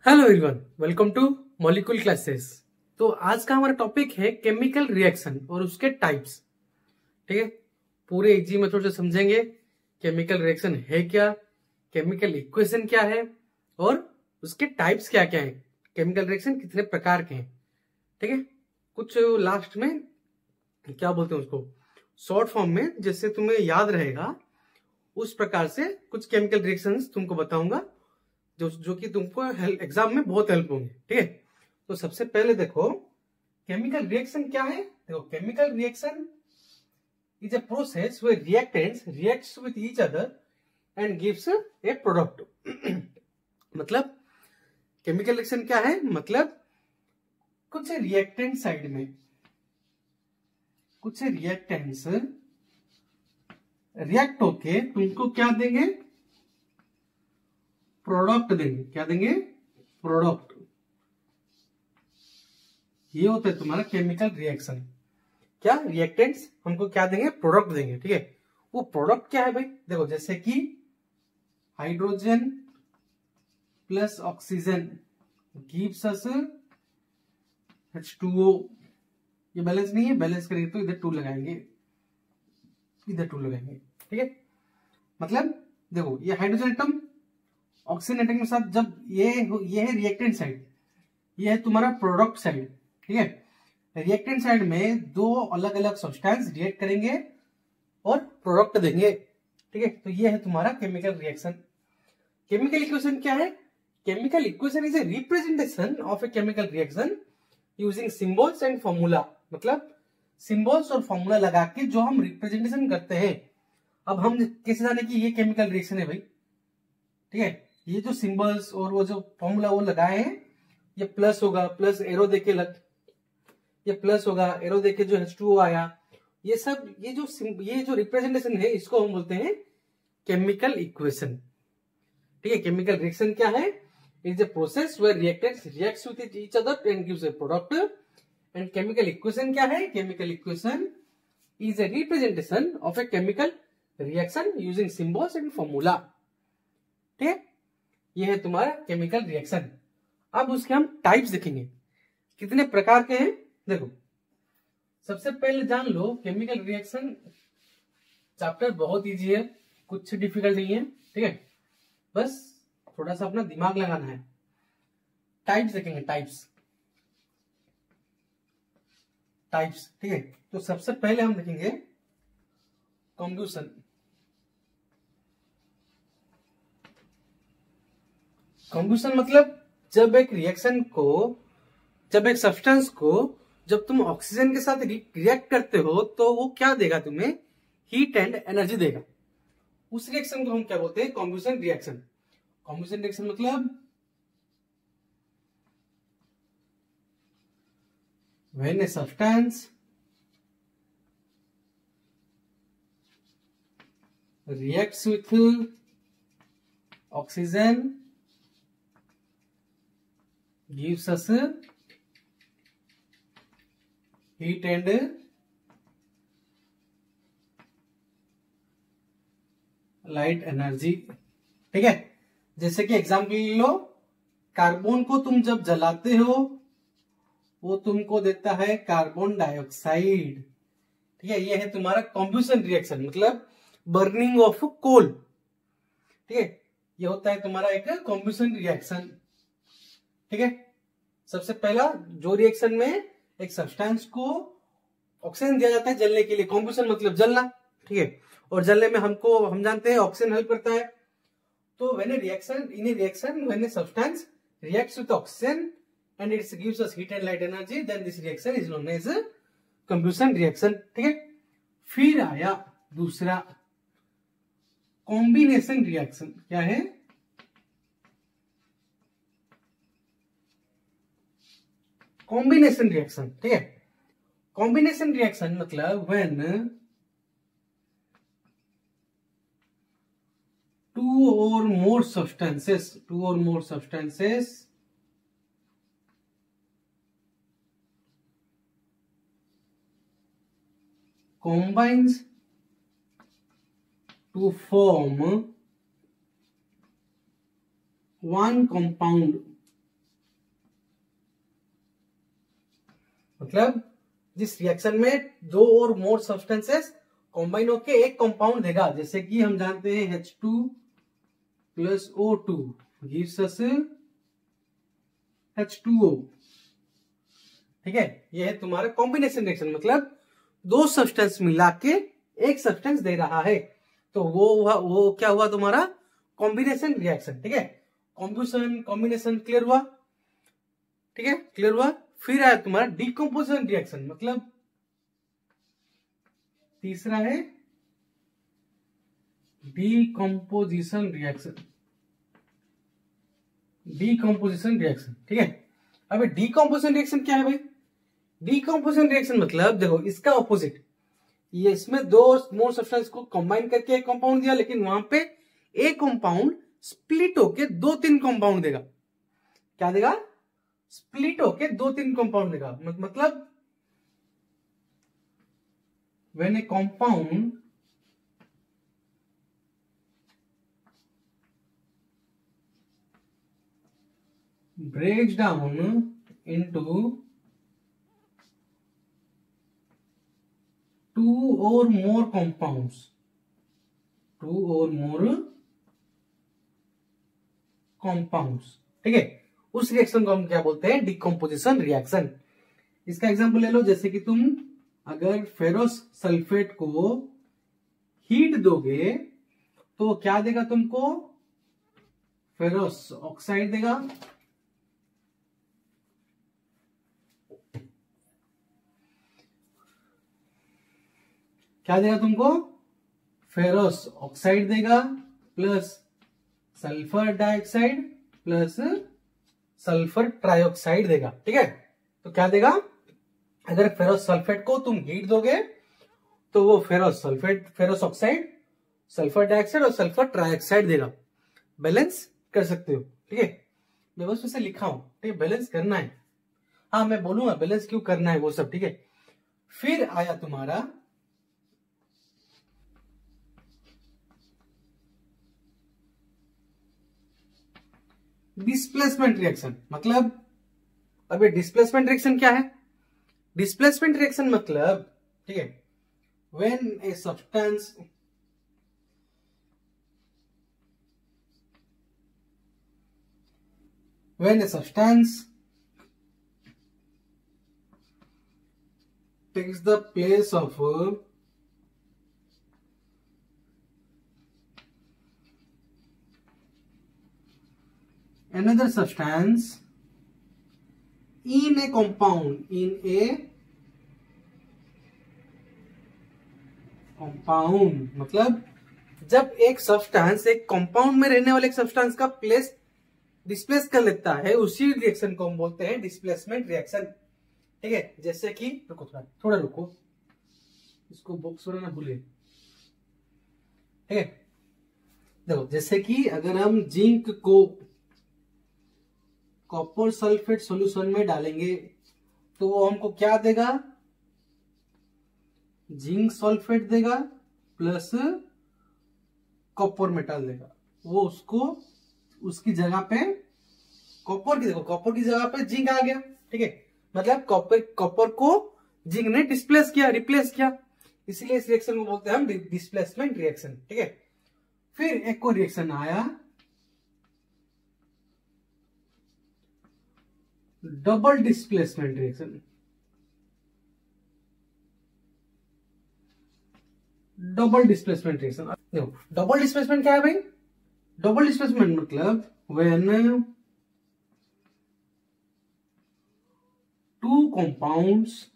Hello everyone, welcome two molecule classes. तो आज का हमारा टॉपिक है केमिकल रिएक्शन और उसके टाइप्स। ठीक है, पूरे इजी मेथड से समझेंगे केमिकल रिएक्शन है क्या, केमिकल इक्वेशन क्या है और उसके टाइप्स क्या क्या है, केमिकल रिएक्शन कितने प्रकार के हैं। ठीक है, कुछ लास्ट में क्या बोलते हैं उसको शॉर्ट फॉर्म में, जैसे तुम्हें याद रहेगा उस प्रकार से कुछ केमिकल रिएक्शंस तुमको बताऊंगा जो कि तुमको एग्जाम में बहुत हेल्प होंगे। ठीक है, तो सबसे पहले देखो केमिकल रिएक्शन क्या है। देखो, chemical reaction is a process where reactants reacts with each other and gives a product. मतलब केमिकल रिएक्शन क्या है, मतलब कुछ रिएक्टेंट साइड में कुछ रिएक्टेंट्स रिएक्ट होके तुमको क्या देंगे, प्रोडक्ट देंगे। क्या देंगे? प्रोडक्ट। ये होता है तुम्हारा केमिकल रिएक्शन। क्या रिएक्टेंट्स हमको क्या देंगे? प्रोडक्ट देंगे। ठीक है, वो प्रोडक्ट क्या है भाई? देखो, जैसे कि हाइड्रोजन प्लस ऑक्सीजन गिव्स अस H2O। ये बैलेंस नहीं है, बैलेंस करेंगे तो इधर 2 लगाएंगे, इधर 2 लगाएंगे। ठीक है, मतलब देखो ये हाइड्रोजन एटम ऑक्सीजन एटम के साथ जब ये है रिएक्टेंट साइड, ये है तुम्हारा प्रोडक्ट साइड। ठीक है, रिएक्टेंट साइड में दो अलग अलग सब्सटेंस रिएक्ट करेंगे और प्रोडक्ट देंगे। ठीक है, तो ये है तुम्हारा केमिकल रिएक्शन। केमिकल इक्वेशन क्या है? Chemical equation is a representation of a chemical reaction using symbols and formula. मतलब सिंबल्स और फॉर्मूला लगा के जो हम रिप्रेजेंटेशन करते हैं। अब हम कैसे जाने कि ये केमिकल रिएक्शन है भाई? ठीक है, ये जो सिंबल्स और वो जो फॉर्मूला वो लगाए हैं, ये प्लस होगा, प्लस एरो देके ये प्लस होगा, एरो देके जो H2O आया, ये सब ये जो रिप्रेजेंटेशन है इसको हम बोलते हैं केमिकल इक्वेशन। ठीक है, केमिकल रिएक्शन क्या है? It is a process where reactants reacts with each other and gives a product. And chemical equation क्या है? Chemical equation is a representation of a chemical reaction using symbols and formula. ठीक है, ये है तुम्हारा chemical reaction. अब उसके हम टाइप्स देखेंगे, कितने प्रकार के हैं। देखो, सबसे पहले जान लो केमिकल रिएक्शन चैप्टर बहुत इजी है, कुछ डिफिकल्ट नहीं है। ठीक है, बस थोड़ा सा अपना दिमाग लगाना है। टाइप्स देखेंगे, टाइप्स। ठीक है, तो सबसे पहले हम देखेंगे कॉम्बुशन। कॉम्बुशन मतलब जब एक सब्सटेंस को जब तुम ऑक्सीजन के साथ रिएक्ट करते हो तो वो क्या देगा तुम्हें? हीट एंड एनर्जी देगा। उस रिएक्शन को हम क्या बोलते हैं? कॉम्बुशन रिएक्शन। कॉम्बुशन रिएक्शन मतलब when a substance reacts with oxygen gives us heat and light energy. ठीक है, जैसे कि एग्जाम्पल लो, कार्बन को तुम जब जलाते हो वो तुमको देता है कार्बन डाइऑक्साइड। ठीक है, ये है तुम्हारा कॉम्बुशन रिएक्शन, मतलब बर्निंग ऑफ कोल। ठीक है, ये होता है तुम्हारा एक कॉम्बुशन रिएक्शन। ठीक है, सबसे पहला जो रिएक्शन में एक सब्सटेंस को ऑक्सीजन दिया जाता है जलने के लिए, कॉम्बुशन मतलब जलना। ठीक है, और जलने में हम जानते हैं ऑक्सीजन हेल्प करता है। तो when a reaction when a substance reacts with oxygen and it gives us heat and light energy, then this reaction is known as combustion reaction. ठीक है, फिर आया दूसरा कॉम्बिनेशन रिएक्शन। क्या है? Combination reaction. ठीक है, कॉम्बिनेशन रिएक्शन मतलब when two or more substances combines to form one compound मतलब जिस रिएक्शन में दो और मोर सब्सटेंसेस कॉम्बाइन होके एक कंपाउंड देगा, जैसे कि हम जानते हैं H2 plus O2 gives us H2O। ठीक है, ये है तुम्हारा कॉम्बिनेशन रिएक्शन, मतलब दो सब्सटेंस मिला के एक सब्सटेंस दे रहा है, तो वो क्या हुआ तुम्हारा कॉम्बिनेशन रिएक्शन। ठीक है, कॉम्बिनेशन क्लियर हुआ। ठीक है, क्लियर हुआ। फिर आया तुम्हारा डिकम्पोजिशन रिएक्शन, मतलब तीसरा है डिकम्पोजिशन रिएक्शन। डिकम्पोजिशन रिएक्शन, ठीक है। अब डिकम्पोजिशन रिएक्शन क्या है भाई? डिकम्पोजिशन रिएक्शन मतलब देखो इसका ऑपोजिट, ये इसमें दो मोर सब्सटेंस को कंबाइन करके एक कंपाउंड दिया, लेकिन वहां पे एक कंपाउंड स्प्लिट होके दो तीन कंपाउंड देगा। क्या देगा? स्प्लिट होके दो तीन कंपाउंड देगा। मतलब when A compound breaks down into two or more compounds, ठीक है, उस रिएक्शन को हम क्या बोलते हैं? Decomposition reaction. इसका एग्जांपल ले लो, जैसे कि तुम अगर फेरस सल्फेट को हीट दोगे तो क्या देगा तुमको? फेरस ऑक्साइड देगा। क्या देगा तुमको? फेरस ऑक्साइड देगा plus sulphur dioxide plus sulphur trioxide देगा। ठीक है, तो क्या देगा? अगर फेरस सल्फेट को तुम हीट दोगे तो वो ferrous sulphate, ferrous oxide, sulphur dioxide और सल्फर ट्राइऑक्साइड देगा। बैलेंस कर सकते हो। ठीक है, मैं बस उसे लिखा हूं। ठीक है, बैलेंस करना है। हाँ, मैं बोलूंगा बैलेंस क्यों करना है वो सब। ठीक है, फिर आया तुम्हारा डिस्प्लेसमेंट रिएक्शन। मतलब अब ये डिस्प्लेसमेंट रिएक्शन क्या है? डिस्प्लेसमेंट रिएक्शन मतलब, ठीक है, when a substance takes the place of another substance in a compound, मतलब जब एक सब्सटेंस एक कंपाउंड में रहने वाले एक सब्सटेंस का प्लेस डिस्प्लेस कर लेता है, उसी रिएक्शन को हम बोलते हैं डिस्प्लेसमेंट रिएक्शन। ठीक है, जैसे कि रुको, थोड़ा रुको, इसको बॉक्स बनाना भूले। ठीक है, देखो जैसे कि अगर हम जिंक को कॉपर सल्फेट सॉल्यूशन में डालेंगे तो वो हमको क्या देगा? जिंक सल्फेट देगा प्लस कॉपर मेटल देगा। वो उसको उसकी जगह पे कॉपर की, देखो कॉपर की जगह पे जिंक आ गया। ठीक है, मतलब कॉपर को जिंक ने डिस्प्लेस किया, रिप्लेस किया, इसलिए इस रिएक्शन को बोलते हैं हम डिस्प्लेसमेंट रिएक्शन। ठीक है, फिर एक और रिएक्शन आया double displacement reaction. Double displacement reaction, देखो डबल डिस्प्लेसमेंट क्या है भाई? डबल डिस्प्लेसमेंट मतलब when two compounds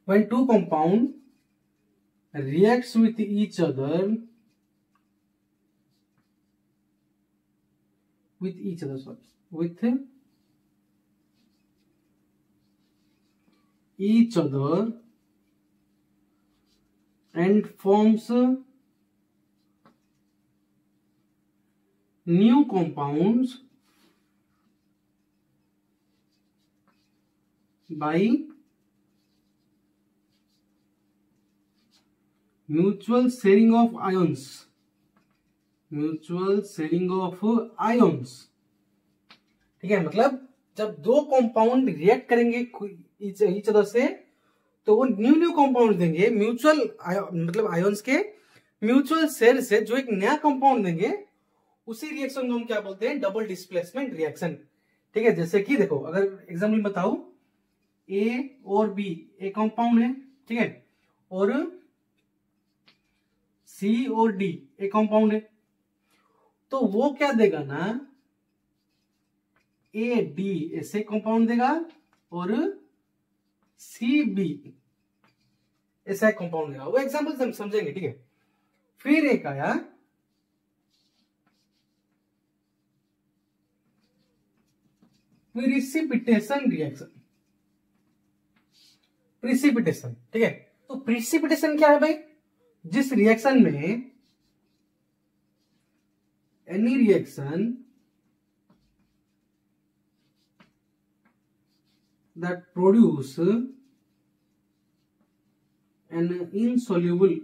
when two compound reacts with each other, with each other and forms new compounds by mutual sharing of ions. Mutual sharing of ions. ठीक है, मतलब जब दो कंपाउंड रिएक्ट करेंगे ईच अदर से तो वो न्यू न्यू कंपाउंड देंगे, म्यूचुअल मतलब आयोन्स के म्यूचुअल शेयर से जो एक नया कंपाउंड देंगे, उसी रिएक्शन को हम क्या बोलते हैं, डबल डिस्प्लेसमेंट रिएक्शन। ठीक है, जैसे कि देखो अगर एग्जाम्पल बताऊं, ए और बी एक कंपाउंड है, ठीक है, और सी और डी एक कंपाउंड है, तो वो क्या देगा ना, ए डी ऐसे कंपाउंड देगा और सी बी ऐसा कंपाउंड देगा। वो एग्जाम्पल हम समझेंगे। ठीक है, फिर एक आया प्रिसिपिटेशन रिएक्शन। प्रिसिपिटेशन, ठीक है, तो प्रिसिपिटेशन क्या है भाई, जिस रिएक्शन में any reaction that produce an insoluble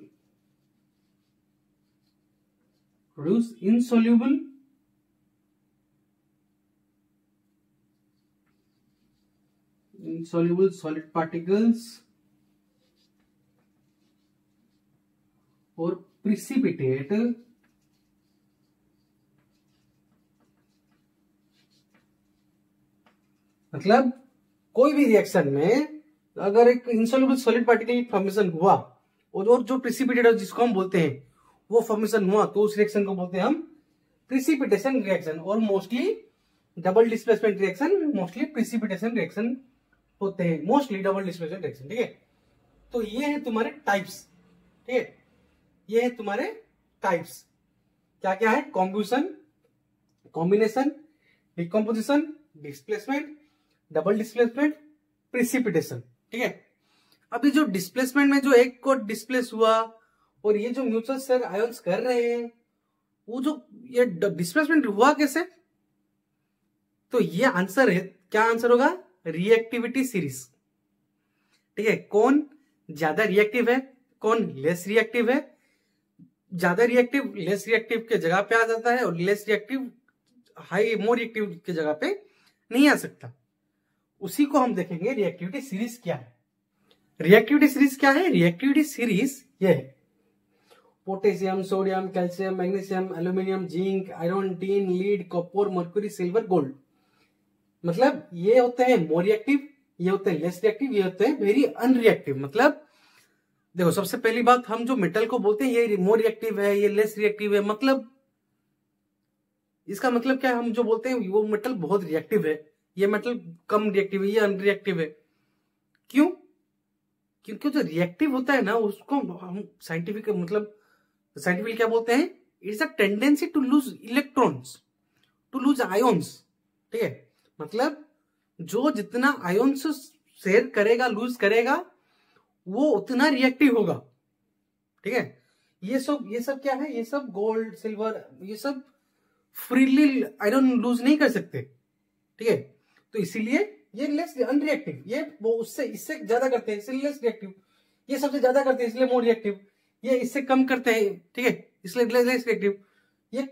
solid particles or precipitate मतलब कोई भी रिएक्शन में अगर एक इंसॉल्युबल सॉलिड पार्टिकल फॉर्मेशन हुआ और जो प्रिसिपिटेट जिसको हम बोलते हैं वो फॉर्मेशन हुआ, तो उस रिएक्शन को बोलते हैं हम प्रिसिपिटेशन रिएक्शन। और mostly double displacement reaction mostly precipitation reaction होते हैं, मोस्टली डबल डिस्प्लेसमेंट रिएक्शन। ठीक है, तो ये है तुम्हारे टाइप्स। ठीक है, ये है तुम्हारे टाइप्स, क्या क्या है, combination, decomposition, displacement, double displacement, precipitation. ठीक है, अभी जो डिस्प्लेसमेंट में जो एक को डिस्प्लेस हुआ और ये जो म्यूचुअल शेयर आयंस कर रहे हैं, वो जो ये डिस्प्लेसमेंट हुआ कैसे, तो ये आंसर है, क्या आंसर होगा, रिएक्टिविटी सीरीज। ठीक है, कौन ज्यादा रिएक्टिव है, कौन लेस रिएक्टिव है, ज्यादा रिएक्टिव लेस रिएक्टिव के जगह पे आ जाता है और less reactive high more reactive के जगह पे नहीं आ सकता। उसी को हम देखेंगे रिएक्टिविटी सीरीज क्या है। रिएक्टिविटी सीरीज क्या है, रिएक्टिविटी सीरीज ये है potassium, sodium, calcium, magnesium, aluminium, zinc, iron, tin, lead, copper, mercury, silver, gold. मतलब ये होते हैं मोर रिएक्टिव, ये होते हैं लेस रिएक्टिव, ये होते हैं वेरी अनरिएक्टिव। मतलब देखो सबसे पहली बात, हम जो मेटल को बोलते हैं ये मोर रिएक्टिव है, ये लेस रिएक्टिव है, मतलब इसका मतलब क्या है, हम जो बोलते हैं वो मेटल बहुत रिएक्टिव है, ये मेटल कम रिएक्टिव है, ये अनरिएक्टिव है। क्यों? क्योंकि जो रिएक्टिव होता है ना उसको हम साइंटिफिकली क्या बोलते हैं, it's a tendency to lose electrons, to lose ions. ठीक है, मतलब जो जितना आयोन्स शेयर करेगा, लूज करेगा, वो उतना रिएक्टिव होगा। ठीक है, ये सब क्या है, ये सब गोल्ड, सिल्वर, ये सब फ्रीली आयरन लूज नहीं कर सकते। ठीक है, तो इसीलिए ये लेस अनरिएक्टिव, ये वो उससे इससे ज्यादा करते हैं इसलिए लेस रिएक्टिव, ये सबसे ज्यादा करते हैं इसलिए मोर रिएक्टिव, ये इससे कम करते हैं, ठीक है, इसलिए लेस रिएक्टिव, ये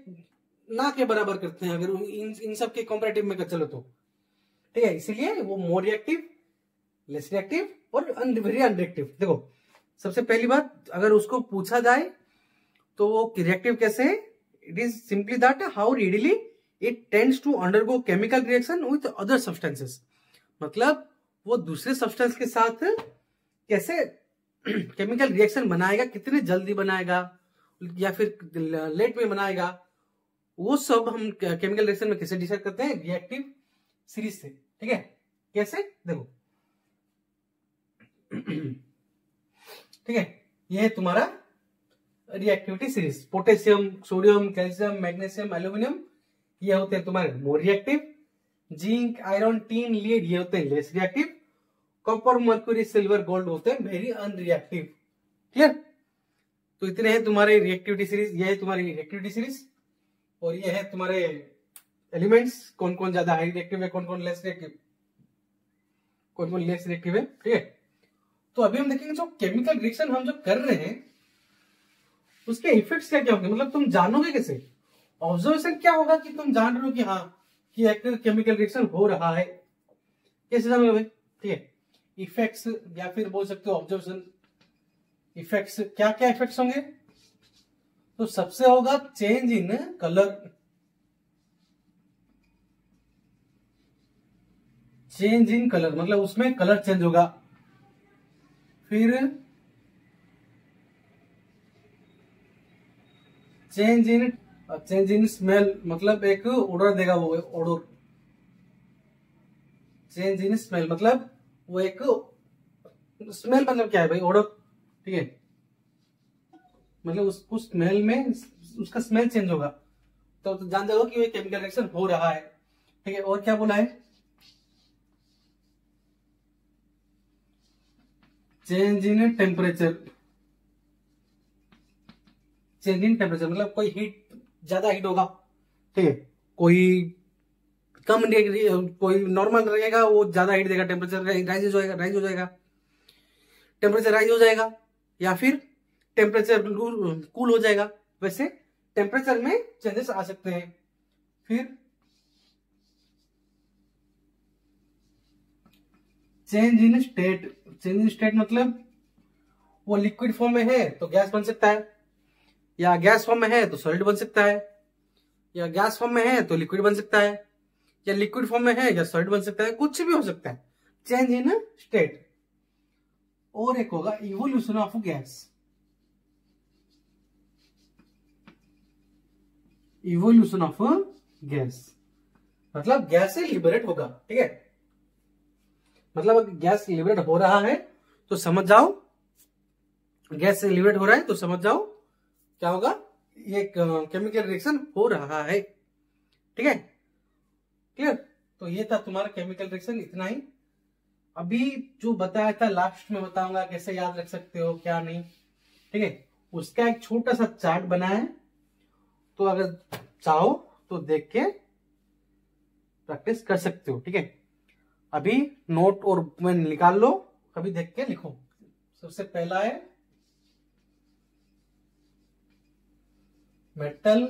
ना के बराबर करते हैं अगर इन सब के कंपैरेटिव में चलो तो। ठीक है, इसीलिए वो मोर रिएक्टिव, लेस रिएक्टिव और वेरी अनरिएक्टिव। देखो सबसे पहली बात, अगर उसको पूछा जाए तो वो रिएक्टिव कैसे है, it is simply that how readily it tends to undergo chemical reaction with other substances. मतलब वो दूसरे सब्सटेंस के साथ कैसे केमिकल रिएक्शन बनाएगा, कितने जल्दी बनाएगा या फिर लेट में बनाएगा, वो सब हम केमिकल रिएक्शन में कैसे डिसाइड करते हैं, रिएक्टिव सीरीज से। ठीक है, कैसे, देखो ठीक है, ये है तुम्हारा reactivity series. Potassium, sodium, calcium, magnesium, aluminium, ये होते हैं तुम्हारे more reactive. Zinc, iron, tin, lead, ये होते हैं less reactive. Copper, mercury, silver, gold होते हैं वेरी अनरिएक्टिव। क्लियर? तो इतने हैं तुम्हारे रिएक्टिविटी सीरीज, ये है तुम्हारी रिएक्टिविटी सीरीज। और ये है तुम्हारे एलिमेंट्स, कौन कौन ज्यादा हाई रिएक्टिव है, कौन कौन लेस रिएक्टिव, कौन कौन लेस रिएक्टिव है। ठीक है, तो अभी हम देखेंगे जो केमिकल रिएक्शन हम जो कर रहे हैं उसके इफेक्ट्स क्या क्या होंगे, मतलब तुम जानोगे कैसे, ऑब्जर्वेशन क्या होगा कि तुम जान रहे हो कि हाँ कि एक केमिकल रिएक्शन हो रहा है, कैसे जानोगे भाई? ठीक है, इफेक्ट्स या फिर बोल सकते हो ऑब्जर्वेशन। इफेक्ट्स क्या क्या इफेक्ट्स होंगे? तो सबसे होगा change in colour, change in colour मतलब उसमें कलर चेंज होगा। फिर चेंज इन स्मेल मतलब एक ऑर्डर देगा, वो ऑर्डर। चेंज इन स्मेल मतलब वो एक स्मेल मतलब क्या है भाई? ऑर्डर। ठीक है, मतलब उसको स्मेल में उसका स्मेल चेंज होगा, तो जान जाओ कि वो केमिकल रिएक्शन हो रहा है। ठीक है, और क्या बोला है? Change in temperature, change in temperature मतलब कोई हीट, ज्यादा हीट होगा। ठीक है, कोई कम कोई नॉर्मल रहेगा, वो ज्यादा हीट देगा, टेम्परेचर राइज हो जाएगा, टेम्परेचर राइज हो जाएगा, या फिर टेम्परेचर कूल हो जाएगा। वैसे टेम्परेचर में चेंजेस आ सकते हैं। फिर change in state, change in state मतलब वो लिक्विड फॉर्म में है तो गैस बन सकता है, या गैस फॉर्म में है तो सॉलिड बन सकता है, या गैस फॉर्म में है तो लिक्विड बन सकता है, या लिक्विड फॉर्म में है या सॉलिड बन सकता है, कुछ भी हो सकता है। Change in state. और एक होगा evolution of gas, evolution of gas मतलब गैस से लिबरेट होगा। ठीक है, मतलब अगर गैस लिबरेट हो रहा है तो समझ जाओ, गैस से लिबरेट हो रहा है तो समझ जाओ क्या होगा, ये केमिकल रिएक्शन हो रहा है। ठीक है, क्लियर? तो ये था तुम्हारा केमिकल रिएक्शन, इतना ही। अभी जो बताया था लास्ट में बताऊंगा कैसे याद रख सकते हो क्या नहीं। ठीक है, उसका एक छोटा सा चार्ट बना है, तो अगर चाहो तो देख के प्रैक्टिस कर सकते हो। ठीक है, अभी नोट और पेन निकाल लो, अभी देख के लिखो। सबसे पहला है metal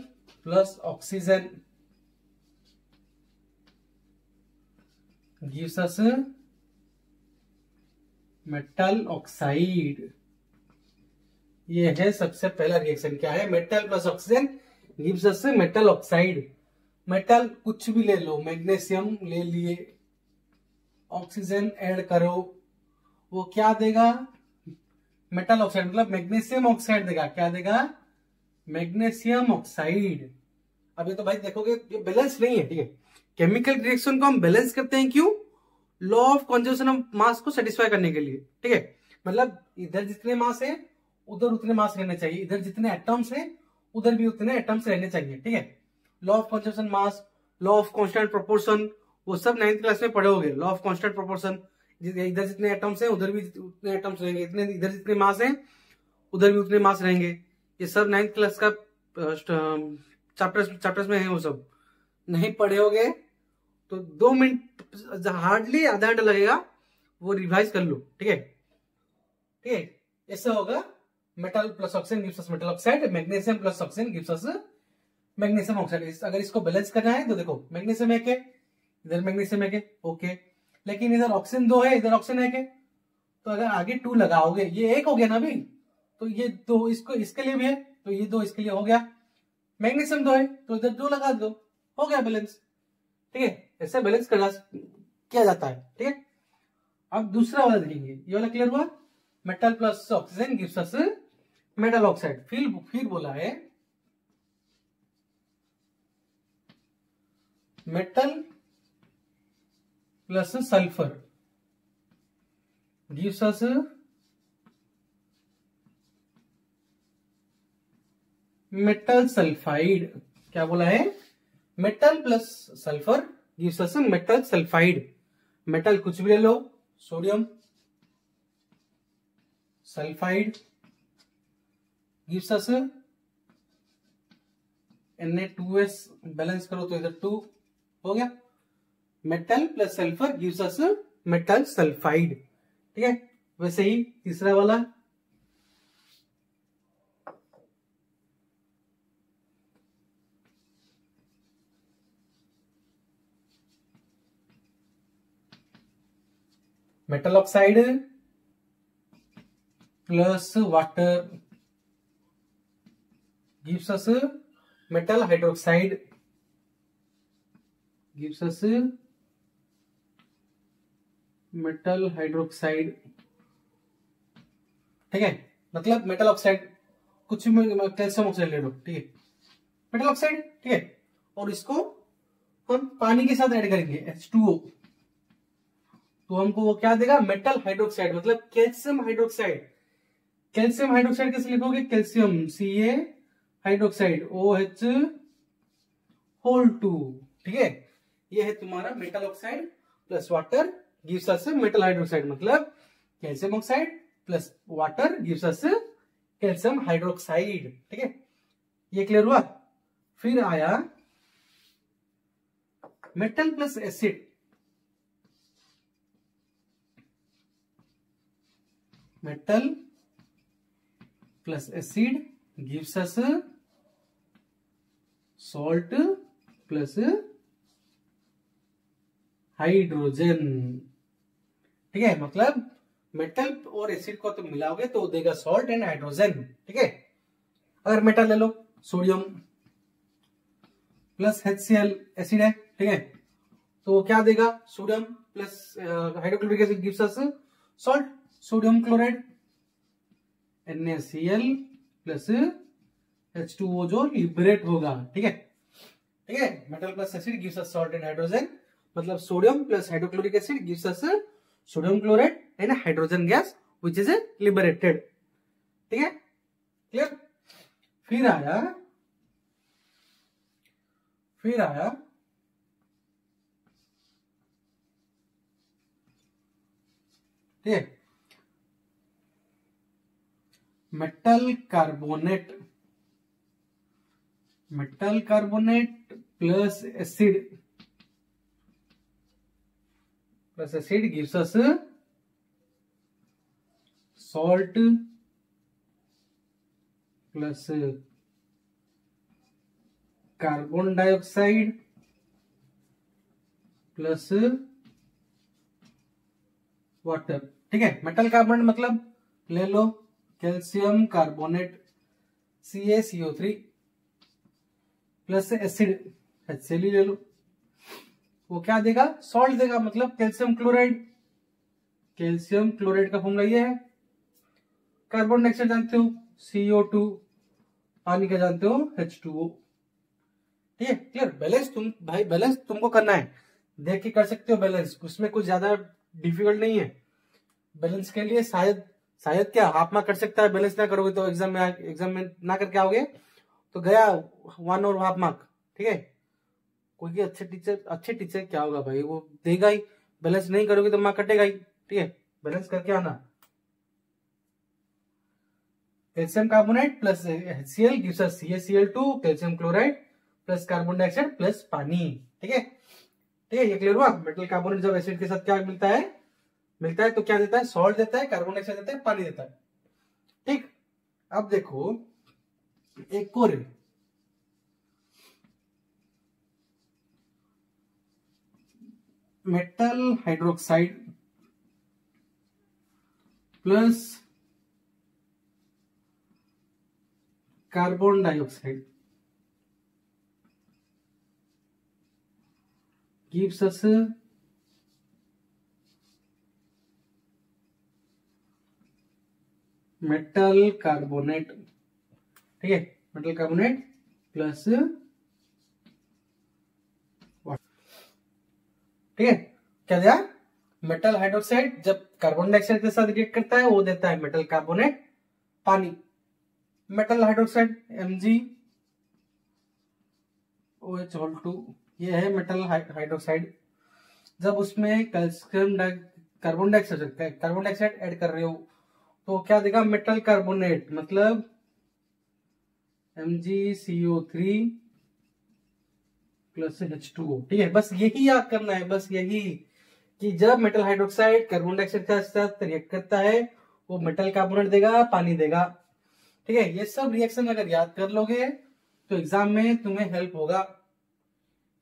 plus oxygen gives us metal oxide. ये है सबसे पहला रिएक्शन। क्या है? Metal plus oxygen gives us metal oxide. Metal कुछ भी ले लो, मैग्नीशियम ले लिए, ऑक्सीजन ऐड करो, वो क्या देगा? मेटल ऑक्साइड मतलब मैग्नीशियम ऑक्साइड देगा। क्या देगा? Magnesium oxide. अब ये तो भाई देखोगे ये बैलेंस नहीं है। ठीक है, केमिकल रिएक्शन को हम बैलेंस करते हैं, क्यों? Law of conservation of mass को सेटिस्फाई करने के लिए। ठीक है, मतलब इधर जितने मास है उधर उतने मास रहने चाहिए, इधर जितने एटम्स है उधर भी उतने एटम्स रहने चाहिए। ठीक है, law of conservation mass, law of constant proportion, वो सब 9th क्लास में पढ़े होगे। लॉ ऑफ कांस्टेंट प्रोपोर्शन, इधर जितने एटम्स हैं उधर भी उतने एटम्स रहेंगे, इतने इधर जितने मास हैं उधर भी उतने मास रहेंगे। ये सब 9th क्लास का चैप्टर्स में है, वो सब नहीं पढ़े होगे तो 2 मिनट, हार्डली आधा घंटा लगेगा, वो रिवाइज कर लो। ठीक है, ठीक है, ऐसा होगा। Metal plus oxygen gives us metal oxide, magnesium plus oxygen gives अस मैग्नीशियम ऑक्साइड। अगर इसको बैलेंस करना है तो देखो मैग्नीशियम एक है, इधर मैग्नीशियम एक है, ओके, लेकिन इधर ऑक्सीजन 2 है, इधर ऑक्सीजन एक है, तो अगर आगे 2 लगाओगे, ये एक हो गया ना अभी, तो ये 2 इसको इसके लिए भी है, तो ये 2 इसके लिए हो गया। मैग्नीशियम 2 है तो इधर 2 लगा दो, हो गया बैलेंस। ठीक है, ऐसे बैलेंस करना किया जाता है। ठीक है, अब दूसरा वाला देखेंगे, ये वाला क्लियर हुआ? Metal plus oxygen gives us metal oxide. फिर बोला है metal plus sulphur gives us metal sulphide. क्या बोला है? Metal plus sulphur gives us metal sulphide. Metal कुछ भी ले लो, sodium, sulphide gives us Na2S, balance करो तो इधर 2 हो गया। Metal plus sulphur gives us metal sulphide. ठीक है, वैसे ही तीसरा वाला metal oxide plus water gives us metal hydroxide, gives us metal hydroxide. ठीक है, मतलब मेटल ऑक्साइड, कुछ भी कैल्शियम ऑक्साइड ले लो, ठीक है, मेटल ऑक्साइड, ठीक है, और इसको हम पानी के साथ ऐड करेंगे H2O, तो हमको वो क्या देगा, मेटल हाइड्रोक्साइड, मतलब कैल्शियम हाइड्रोक्साइड। कैल्शियम हाइड्रोक्साइड कैसे लिखोगे, calcium Ca hydroxide OH whole 2, ठीक है, ये है तुम्हारा metal oxide plus water gives us metal hydroxide, मतलब calcium oxide plus water gives us calcium hydroxide. ठीक है, ये क्लियर हुआ। फिर आया metal plus acid, metal plus acid gives us salt plus hydrogen. ठीक है, मतलब मेटल और एसिड को तुम मिलाओगे तो देगा सॉल्ट एंड हाइड्रोजन। ठीक है, अगर मेटल ले लो, सोडियम प्लस HCl एसिड है, ठीक है, तो क्या देगा, sodium plus hydrochloric acid gives us salt, sodium chloride NaCl plus H2O जो लिबरेट होगा। ठीक है, ठीक है, metal plus acid gives us salt and hydrogen, मतलब sodium plus hydrochloric acid gives us sodium chloride and hydrogen gas which is liberated. ठीक है, clear. फिर आया ठीक है, metal carbonate, metal carbonate plus acid gives us salt plus carbon dioxide plus water. ठीक है, metal carbonate मतलब ले लो calcium carbonate CaCO3 plus acid HCl ले लो, वो क्या देगा, सॉल्ट देगा, मतलब कैल्शियम क्लोराइड। कैल्शियम क्लोराइड का फॉर्मूला ये है, कार्बन डाइऑक्साइड जानते हो CO2, पानी का जानते हो H2O। ठीक है, क्लियर। बैलेंस तुम भाई, बैलेंस तुमको करना है, देख के कर सकते हो बैलेंस, उसमें कुछ ज्यादा डिफिकल्ट नहीं है। बैलेंस के लिए शायद क्या हाफ मार्क कर सकता है, बैलेंस ना करोगे तो एग्जाम में ना करके आओगे तो गया 1 और हाफ मार्क। ठीक है, कोई अच्छे टीचर क्या होगा भाई, वो देगा ही, बैलेंस नहीं करोगे तो मार्क कटेगा ही। ठीक है, बैलेंस करके आना। Calcium carbonate plus HCl gives us CaCl2, calcium chloride plus carbon dioxide plus पानी। ठीक है, ठीक है, ये क्लियर हुआ। मेटल कार्बोनेट जब एसिड के साथ क्या मिलता है तो क्या देता है, सॉल्ट देता है, कार्बन डाइऑक्साइड देता है, पानी देता है। ठीक, अब देखो एक और metal hydroxide plus carbon dioxide gives us metal carbonate. ठीक है, मेटल कार्बोनेट प्लस, ठीक है, क्या दिया, मेटल हाइड्रोक्साइड जब कार्बन डाइऑक्साइड के साथ रिएक्ट करता है वो देता है मेटल कार्बोनेट, पानी। मेटल हाइड्रोक्साइड MgOH2, ये है मेटल हाइड्रोक्साइड। जब उसमें कार्बन डाइऑक्साइड ऐड कर रहे हो तो क्या देगा, मेटल कार्बोनेट, मतलब MgCO3 प्लस H2O। ठीक है, बस यही याद करना है, बस यही कि जब मेटल हाइड्रोक्साइड कार्बन डाइऑक्साइड के साथ रिएक्ट करता है वो मेटल कार्बोनेट देगा, पानी देगा। ठीक है, ये सब रिएक्शन अगर याद कर लोगे तो एग्जाम में तुम्हें हेल्प होगा।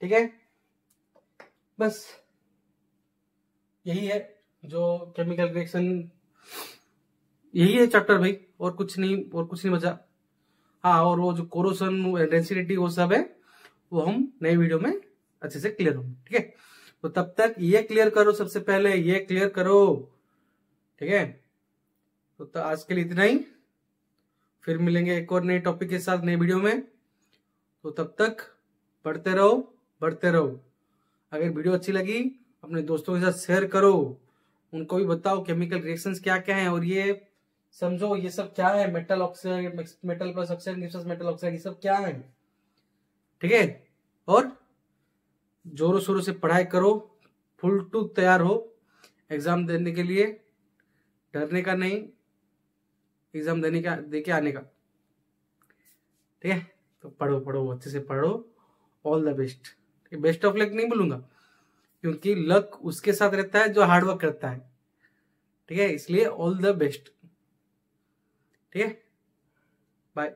ठीक है, बस यही है। जो केमिकल रिएक्शन, यही है चैप्टर भाई, और कुछ नहीं बचा। हाँ, और वो जो कोरोसन डेंसिटी वो सब है, वो हम नए वीडियो में अच्छे से क्लियर होंगे, ठीक है। तो तब तक ये क्लियर करो, सबसे पहले ये क्लियर करो, ठीक है। तो आज के लिए इतना ही, फिर मिलेंगे एक और नए टॉपिक के साथ नए वीडियो में। तो तब तक बढ़ते रहो। अगर वीडियो अच्छी लगी अपने दोस्तों के साथ शेयर करो, उनको भी बताओ केमिकल रिएक्शंस क्या क्या है, और ये समझो ये सब क्या है, metal oxide, metal plus oxide gives us metal oxide, ये सब क्या है, ठीक है। और जोरों शोरों से पढ़ाई करो, फुल टू तैयार हो एग्जाम देने के लिए, डरने का नहीं, एग्जाम दे के आने का, ठीक है। तो पढ़ो अच्छे से पढ़ो, all the best. Best of luck नहीं बोलूंगा, क्योंकि लक उसके साथ रहता है जो हार्डवर्क करता है, ठीक है। इसलिए ऑल द बेस्ट, ठीक है। बाय।